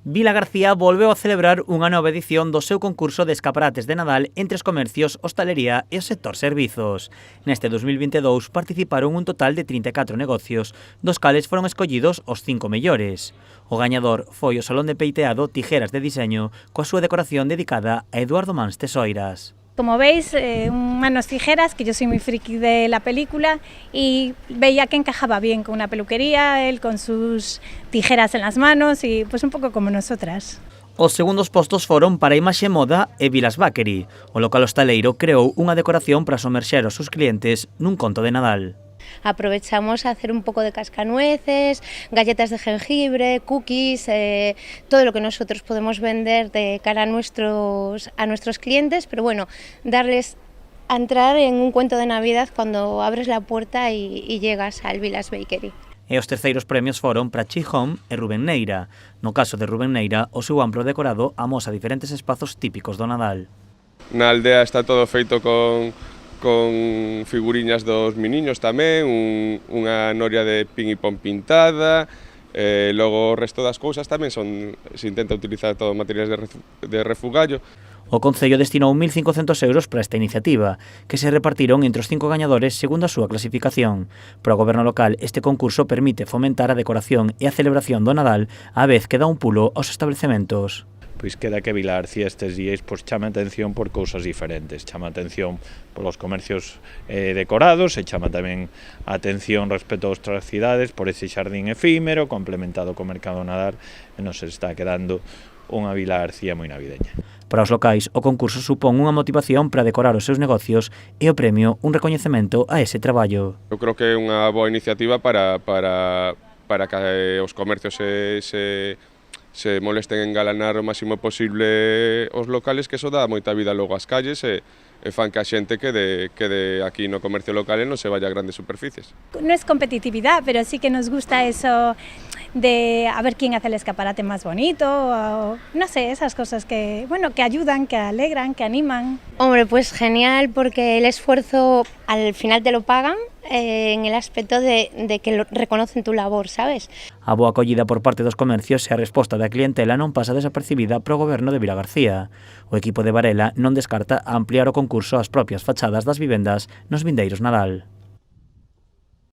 Vilagarcía volveu a celebrar unha nova edición do seu concurso de escaparates de Nadal entre os comercios, hostalería e o sector servizos. Neste 2022 participaron un total de 34 negocios, dos cales foron escollidos os 5 mellores. O gañador foi o Salón de Peiteado Tijeras de Diseño, coa súa decoración dedicada a Eduardo Mans Tesoiras. Como veis, manos tijeras, que yo soy muy friki de la película y veía que encajaba bien con una peluquería, él con sus tijeras en las manos y pues un poco como nosotras. Os segundos postos foron para Imaxe Moda e Vilas Bakery. O local hostaleiro creou unha decoración para somerxer aos seus clientes nun conto de Nadal. Aprovechamos a hacer un poco de cascanueces, galletas de jengibre, cookies, todo lo que nosotros podemos vender de cara a nuestros clientes, pero bueno, darles a entrar en un cuento de Navidad cuando abres la puerta y llegas al Vilas Bakery. E os terceiros premios foron para Chi Home e Rubén Neira. No caso de Rubén Neira, o seu amplo decorado amosa diferentes espazos típicos do Nadal. Na aldea está todo feito con figuriñas dos miniños tamén, unha noria de pin e pon pintada, logo o resto das cousas tamén se intenta utilizar todo materiais de refugallo. O Concello destinou 1.500 euros para esta iniciativa, que se repartiron entre os 5 gañadores segundo a súa clasificación. Para o goberno local, este concurso permite fomentar a decoración e a celebración do Nadal á vez que dá un pulo aos establecementos. Pois queda que Vilagarcía estes días chama atención por cousas diferentes, chama atención polos comercios decorados e chama tamén a atención respecto a outras cidades por ese xardín efímero complementado co mercado Nadal e nos está quedando unha Vilagarcía moi navideña. Para os locais, o concurso supón unha motivación para decorar os seus negocios e o premio un recoñecemento a ese traballo. Eu creo que é unha boa iniciativa para que os comercios se molesten en engalanar o máximo posible os locales, que eso dá moita vida logo ás calles e fan que a xente quede aquí no comercio local e non se vaya a grandes superficies. No es competitividad, pero sí que nos gusta eso de a ver quién hace el escaparate más bonito, o, no sé, esas cosas que, bueno, que ayudan, que alegran, que animan. Hombre, pues genial, porque el esfuerzo al final te lo pagan en el aspecto de que reconocen tu labor, sabes? A boa acollida por parte dos comercios e a resposta da clientela non pasa desapercibida pro goberno de Vilagarcía. O equipo de Varela non descarta ampliar o concurso ás propias fachadas das vivendas nos vindeiros Nadal.